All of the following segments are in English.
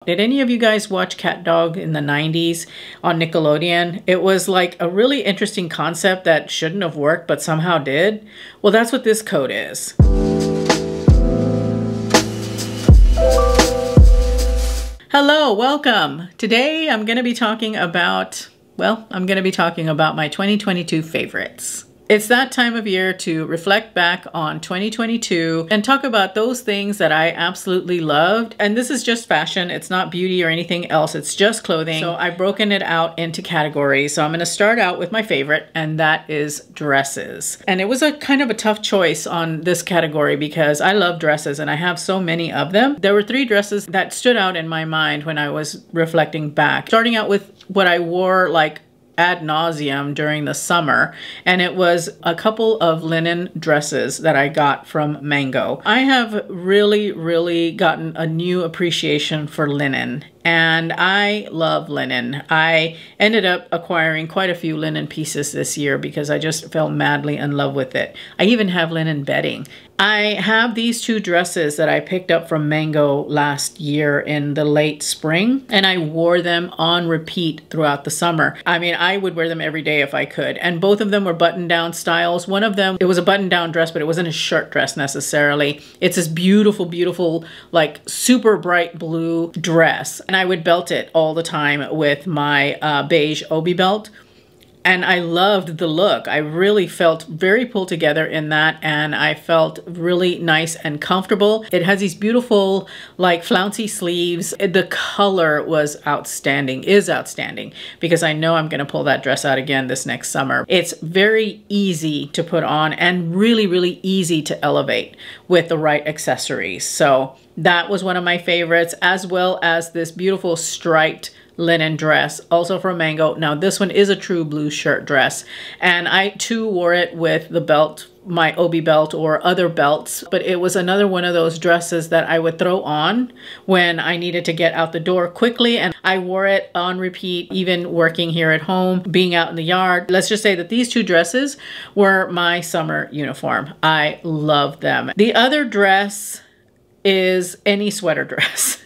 Did any of you guys watch Cat Dog in the 90s on Nickelodeon? It was like a really interesting concept that shouldn't have worked, but somehow did. Well, that's what this coat is. Hello, welcome. Today I'm going to be talking about, my 2022 favorites. It's that time of year to reflect back on 2022 and talk about those things that I absolutely loved. And this is just fashion. It's not beauty or anything else. It's just clothing. So I've broken it out into categories. So I'm going to start out with my favorite, and that is dresses. And it was a kind of a tough choice on this category because I love dresses and I have so many of them. There were 3 dresses that stood out in my mind when I was reflecting back. Starting out with what I wore like ad nauseum during the summer, and it was a couple of linen dresses that I got from Mango. I have really gotten a new appreciation for linen, and I love linen. I ended up acquiring quite a few linen pieces this year because I just fell madly in love with it. I even have linen bedding. I have these 2 dresses that I picked up from Mango last year in the late spring, and I wore them on repeat throughout the summer. I mean, I would wear them every day if I could, and both of them were button-down styles. One of them, it was a button-down dress, but it wasn't a shirt dress necessarily. It's this beautiful, like super bright blue dress, and I would belt it all the time with my beige obi belt. And I loved the look. I really felt very pulled together in that, and I felt really nice and comfortable. It has these beautiful, like flouncy sleeves. The color was outstanding, is outstanding, because I know I'm gonna pull that dress out again this next summer. It's very easy to put on and really easy to elevate with the right accessories. So that was one of my favorites, as well as this beautiful striped linen dress, also from Mango. Now this one is a true blue shirt dress, and I too wore it with the belt, my obi belt or other belts, but it was another one of those dresses that I would throw on when I needed to get out the door quickly, and I wore it on repeat, even working here at home, being out in the yard. Let's just say that these 2 dresses were my summer uniform. I love them. The other dress is any sweater dress.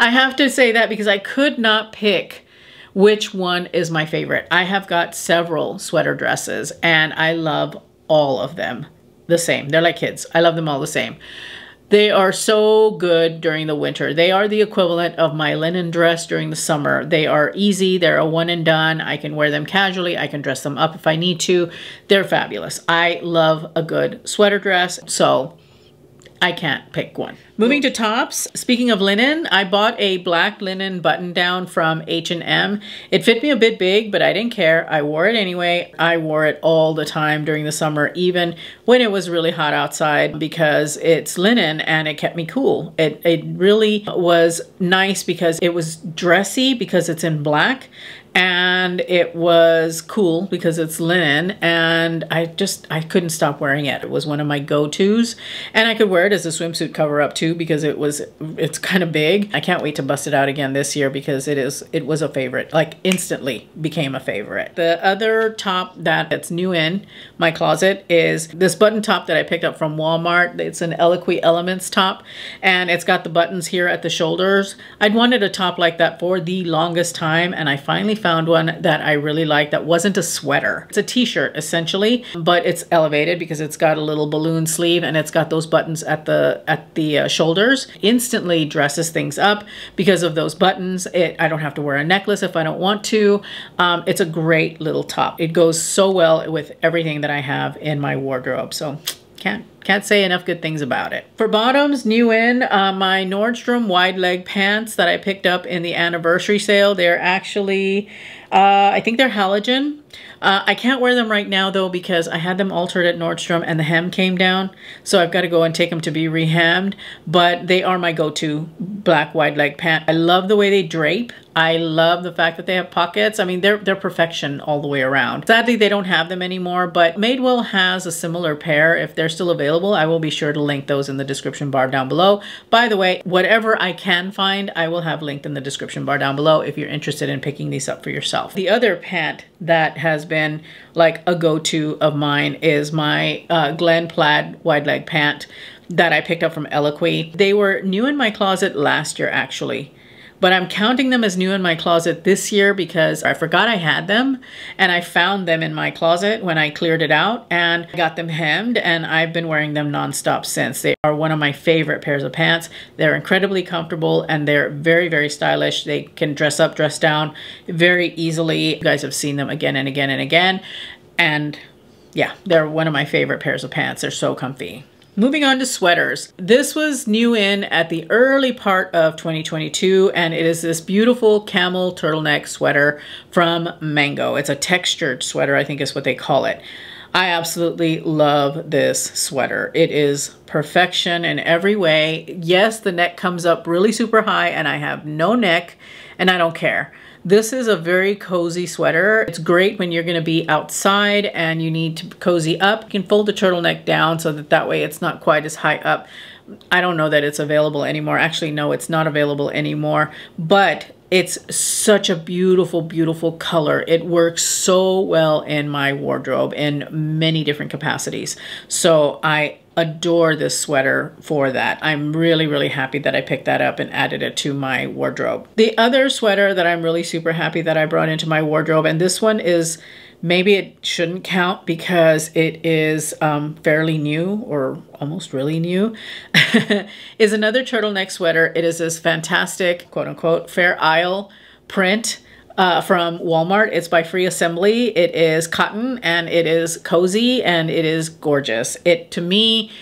I have to say that because I could not pick which one is my favorite. I have got several sweater dresses and I love all of them the same. They're like kids. I love them all the same. They are so good during the winter. They are the equivalent of my linen dress during the summer. They are easy. They're a one and done. I can wear them casually. I can dress them up if I need to. They're fabulous. I love a good sweater dress, so I can't pick one. Moving to tops, speaking of linen, I bought a black linen button down from H&M. It fit me a bit big, but I didn't care. I wore it anyway. I wore it all the time during the summer, even when it was really hot outside, because it's linen and it kept me cool. It really was nice because it was dressy because it's in black, and it was cool because it's linen, and I couldn't stop wearing it. It was one of my go-tos, and I could wear it as a swimsuit cover-up too because it's kind of big. I can't wait to bust it out again this year because it was a favorite, like instantly became a favorite. The other top that's new in my closet is this button top that I picked up from Walmart. It's an Eloquii Elements top, and it's got the buttons here at the shoulders. I'd wanted a top like that for the longest time, and I finally found one that I really liked that wasn't a sweater. It's a t-shirt essentially, but it's elevated because it's got a little balloon sleeve and it's got those buttons at the shoulders. Instantly dresses things up because of those buttons. I don't have to wear a necklace if I don't want to. It's a great little top. It goes so well with everything that I have in my wardrobe. So can't say enough good things about it. For bottoms, new in, my Nordstrom wide leg pants that I picked up in the anniversary sale. They're actually, I think they're halogen. I can't wear them right now though because I had them altered at Nordstrom and the hem came down. So I've got to go and take them to be rehemmed, but they are my go-to black wide leg pant. I love the way they drape. I love the fact that they have pockets. I mean, they're perfection all the way around. Sadly, they don't have them anymore, but Madewell has a similar pair. If they're still available, I will be sure to link those in the description bar down below. By the way, whatever I can find, I will have linked in the description bar down below if you're interested in picking these up for yourself. The other pant that has been like a go-to of mine is my Glen plaid wide leg pant that I picked up from Eloquii. They were new in my closet last year, actually. but I'm counting them as new in my closet this year because I forgot I had them, and I found them in my closet when I cleared it out and got them hemmed, and I've been wearing them nonstop since. They are one of my favorite pairs of pants. They're incredibly comfortable and they're very, very stylish. They can dress up, dress down very easily. You guys have seen them again and again and again. And yeah, they're one of my favorite pairs of pants. They're so comfy. Moving on to sweaters. This was new in at the early part of 2022, and it is this beautiful camel turtleneck sweater from Mango. It's a textured sweater, I think is what they call it. I absolutely love this sweater. It is perfection in every way. Yes, the neck comes up really super high and I have no neck, and I don't care. This is a very cozy sweater. It's great when you're gonna be outside and you need to cozy up. You can fold the turtleneck down so that way it's not quite as high up. I don't know that it's available anymore. Actually, no, it's not available anymore, but it's such a beautiful, beautiful color. It works so well in my wardrobe in many different capacities. So I adore this sweater for that. I'm really, really happy that I picked that up and added it to my wardrobe. The other sweater that I'm really super happy that I brought into my wardrobe, and this one is, maybe it shouldn't count because it is fairly new or almost really new, is another turtleneck sweater. It is this fantastic, quote unquote, Fair Isle print from Walmart. It's by Free Assembly. It is cotton and it is cozy and it is gorgeous. It, to me,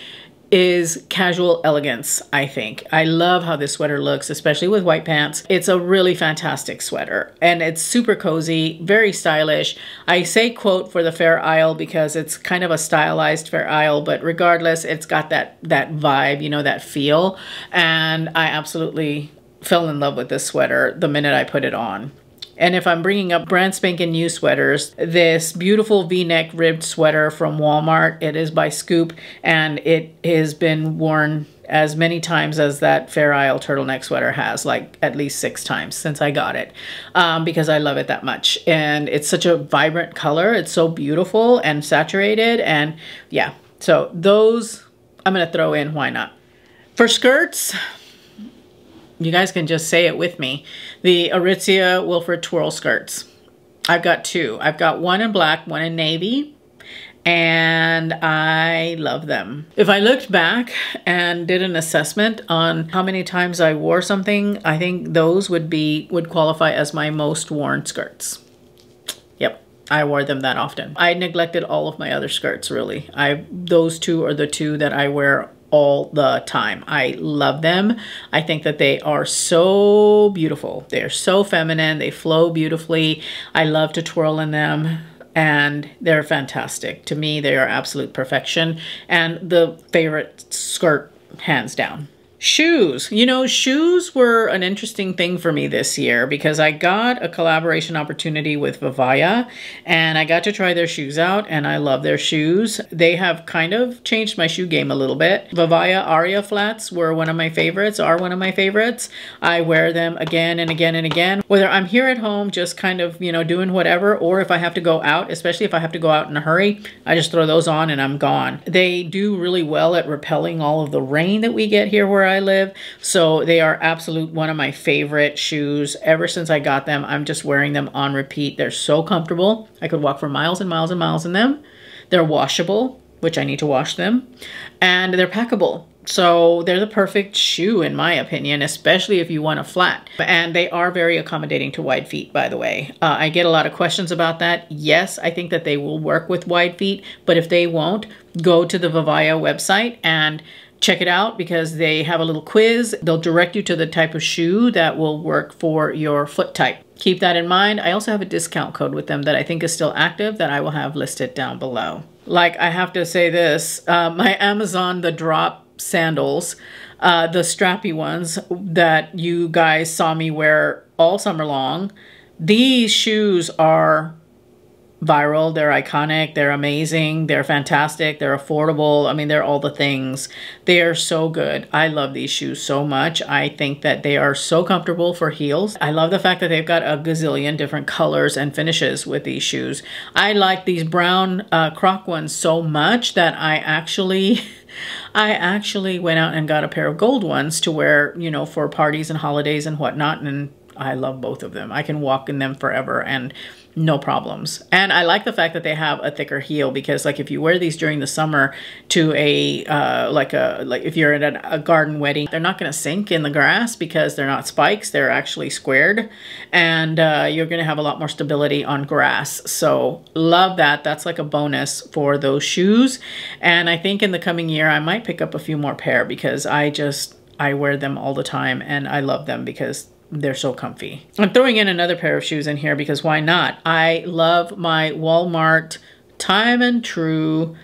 is casual elegance, I think. I love how this sweater looks, especially with white pants. It's a really fantastic sweater and it's super cozy, very stylish. I say quote for the Fair Isle because it's kind of a stylized Fair Isle, but regardless, it's got that vibe, you know, that feel. And I absolutely fell in love with this sweater the minute I put it on. And if I'm bringing up brand spanking new sweaters, this beautiful V-neck ribbed sweater from Walmart, it is by Scoop, and it has been worn as many times as that Fair Isle turtleneck sweater has, like at least 6 times since I got it, because I love it that much. And it's such a vibrant color. It's so beautiful and saturated. And yeah, so those I'm going to throw in. Why not? For skirts, you guys can just say it with me. The Aritzia Wilfred twirl skirts. I've got 2. I've got one in black, one in navy, and I love them. If I looked back and did an assessment on how many times I wore something, I think those would qualify as my most worn skirts. Yep, I wore them that often. I neglected all of my other skirts, really. Those 2 are the 2 that I wear all the time. I love them. I think that they are so beautiful. They're so feminine. They flow beautifully. I love to twirl in them and they're fantastic. To me, they are absolute perfection and the favorite skirt, hands down. Shoes. You know, shoes were an interesting thing for me this year because I got a collaboration opportunity with Vivaya and I got to try their shoes out and I love their shoes. They have kind of changed my shoe game a little bit. Vivaya Aria flats were one of my favorites, are one of my favorites. I wear them again and again and again, whether I'm here at home just kind of, you know, doing whatever, or if I have to go out, especially if I have to go out in a hurry, I just throw those on and I'm gone. They do really well at repelling all of the rain that we get here where I live. So they are absolute one of my favorite shoes. Ever since I got them, I'm just wearing them on repeat. They're so comfortable. I could walk for miles and miles and miles in them. They're washable, which I need to wash them, and they're packable. So they're the perfect shoe in my opinion, especially if you want a flat. And they are very accommodating to wide feet, by the way. I get a lot of questions about that. Yes, I think that they will work with wide feet, but if they won't, go to the Vivaya website and check it out because they have a little quiz. They'll direct you to the type of shoe that will work for your foot type. Keep that in mind. I also have a discount code with them that I think is still active that I will have listed down below. Like, I have to say this, my Amazon The Drop sandals, the strappy ones that you guys saw me wear all summer long, these shoes are viral, they're iconic, they're amazing, they're fantastic, they're affordable. I mean, they're all the things. They are so good. I love these shoes so much. I think that they are so comfortable for heels. I love the fact that they've got a gazillion different colors and finishes with these shoes. I like these brown Croc ones so much that I actually I actually went out and got a pair of gold ones to wear, you know, for parties and holidays and whatnot. And I love both of them. I can walk in them forever and no problems. And I like the fact that they have a thicker heel, because like if you wear these during the summer to a like if you're at a garden wedding, they're not going to sink in the grass because they're not spikes, they're actually squared, and you're going to have a lot more stability on grass. So love that. That's like a bonus for those shoes. And I think in the coming year I might pick up a few more pair, because I wear them all the time and I love them because they're so comfy. I'm throwing in another pair of shoes in here because why not? I love my Walmart Time and True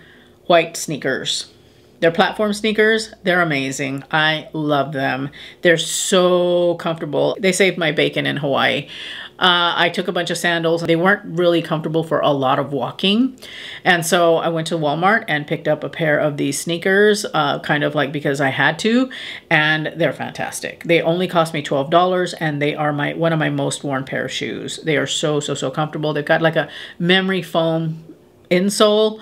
white sneakers. They're platform sneakers. They're amazing. I love them. They're so comfortable. They saved my bacon in Hawaii. I took a bunch of sandals. They weren't really comfortable for a lot of walking. And so I went to Walmart and picked up a pair of these sneakers, kind of like because I had to, and they're fantastic. They only cost me $12 and they are one of my most worn pair of shoes. They are so, so, so comfortable. They've got like a memory foam insole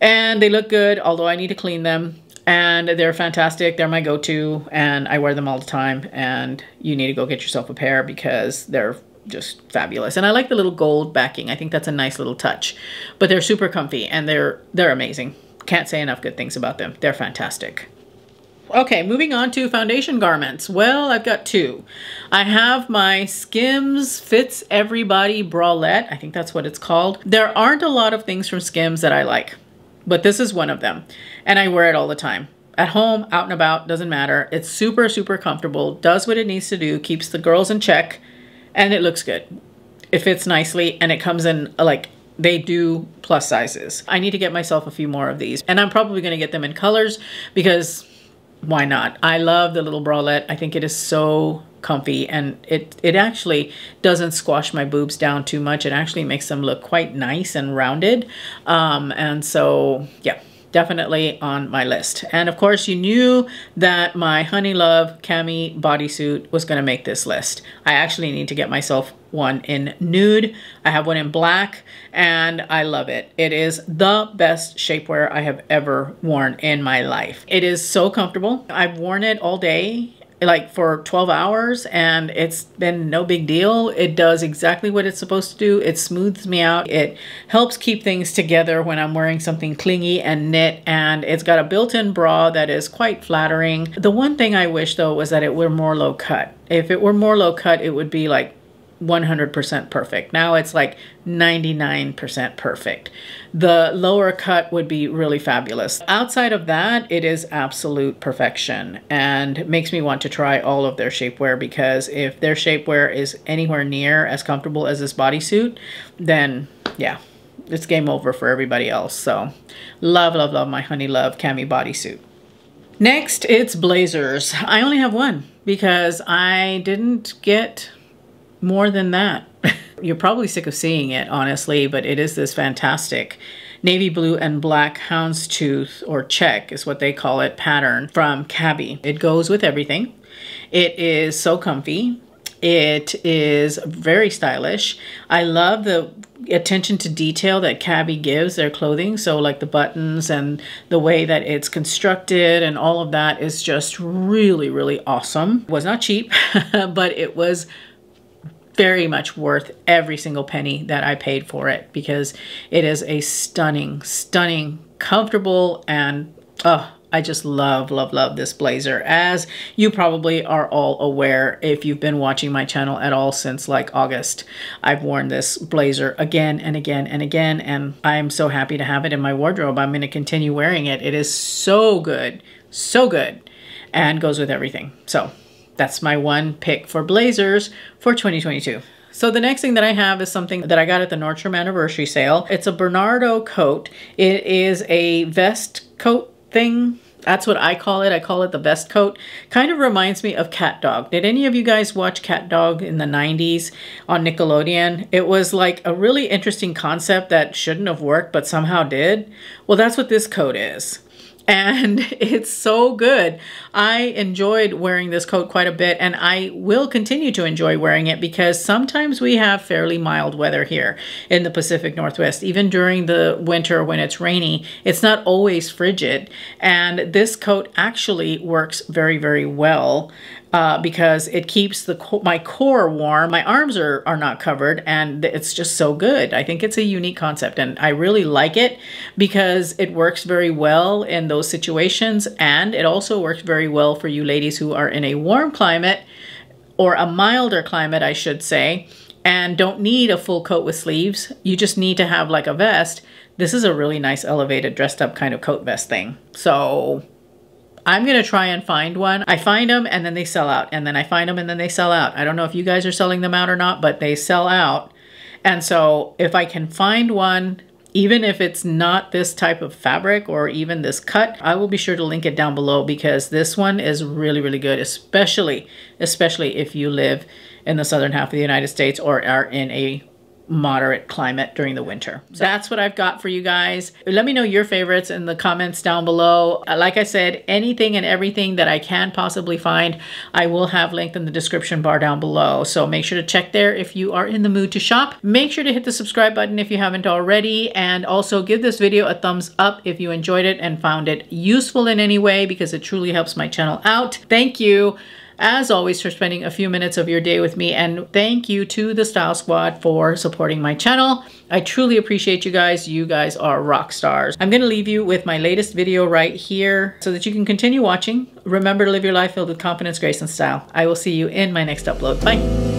and they look good, although I need to clean them. And they're fantastic. They're my go-to and I wear them all the time, and you need to go get yourself a pair because they're just fabulous. And I like the little gold backing. I think that's a nice little touch, but they're super comfy and they're amazing. Can't say enough good things about them. They're fantastic. Okay, moving on to foundation garments. Well, I've got two. I have my Skims Fits Everybody bralette. I think that's what it's called. There aren't a lot of things from Skims that I like, but this is one of them. And I wear it all the time. At home, out and about, doesn't matter. It's super, super comfortable, does what it needs to do, keeps the girls in check, and it looks good. It fits nicely, and it comes in, like, they do plus sizes. I need to get myself a few more of these, and I'm probably going to get them in colors because why not? I love the little bralette. I think it is so comfy, and it actually doesn't squash my boobs down too much. It actually makes them look quite nice and rounded. And so, yeah. Definitely on my list. And of course, you knew that my Honey Love cami bodysuit was going to make this list. I actually need to get myself one in nude. I have one in black and I love it. It is the best shapewear I have ever worn in my life. It is so comfortable. I've worn it all day, like for 12 hours, and it's been no big deal. It does exactly what it's supposed to do. It smooths me out. It helps keep things together when I'm wearing something clingy and knit, and it's got a built-in bra that is quite flattering. The one thing I wish though was that it were more low cut. If it were more low cut, it would be like 100% perfect. Now it's like 99% perfect. The lower cut would be really fabulous. Outside of that, it is absolute perfection and makes me want to try all of their shapewear, because if their shapewear is anywhere near as comfortable as this bodysuit, then yeah, it's game over for everybody else. So love, love, love my Honey Love cami bodysuit. Next, it's blazers. I only have one because I didn't get more than that. You're probably sick of seeing it, honestly, but it is this fantastic navy blue and black houndstooth, or check is what they call it, pattern from Cabby. It goes with everything. It is so comfy. It is very stylish. I love the attention to detail that Cabby gives their clothing. So like the buttons and the way that it's constructed and all of that is just really, really awesome. It was not cheap, but it was very much worth every single penny that I paid for it, because it is a stunning, stunning, comfortable, and I just love, love, love this blazer. As you probably are all aware, if you've been watching my channel at all since like August, I've worn this blazer again and again and again, and I'm so happy to have it in my wardrobe. I'm going to continue wearing it. It is so good, and goes with everything. So that's my one pick for blazers for 2022. So the next thing that I have is something that I got at the Nordstrom anniversary sale. It's a Bernardo coat. It is a vest coat thing. That's what I call it. I call it the vest coat. Kind of reminds me of Cat Dog. Did any of you guys watch Cat Dog in the 90s on Nickelodeon? It was like a really interesting concept that shouldn't have worked, but somehow did. Well, that's what this coat is. and it's so good. I enjoyed wearing this coat quite a bit, and I will continue to enjoy wearing it because sometimes we have fairly mild weather here in the Pacific Northwest. Even during the winter when it's rainy, it's not always frigid, and this coat actually works very, very well. Because it keeps my core warm. My arms are not covered, and it's just so good. I think it's a unique concept, and I really like it because it works very well in those situations, and it also works very well for you ladies who are in a warm climate, or a milder climate, I should say, and don't need a full coat with sleeves. You just need to have like a vest. This is a really nice elevated dressed up kind of coat vest thing. So I'm going to try and find one. I find them and then they sell out, and then I find them and then they sell out. I don't know if you guys are selling them out or not, but they sell out. And so if I can find one, even if it's not this type of fabric or even this cut, I will be sure to link it down below because this one is really, really good, especially if you live in the southern half of the United States or are in a moderate climate during the winter. So that's what I've got for you guys. Let me know your favorites in the comments down below. Like I said, anything and everything that I can possibly find, I will have linked in the description bar down below. So make sure to check there if you are in the mood to shop. Make sure to hit the subscribe button if you haven't already, and also give this video a thumbs up if you enjoyed it and found it useful in any way, because it truly helps my channel out. Thank you, as always, for spending a few minutes of your day with me, and thank you to the Style Squad for supporting my channel. I truly appreciate you guys. You guys are rock stars. I'm going to leave you with my latest video right here so that you can continue watching. Remember to live your life filled with confidence, grace, and style. I will see you in my next upload. Bye.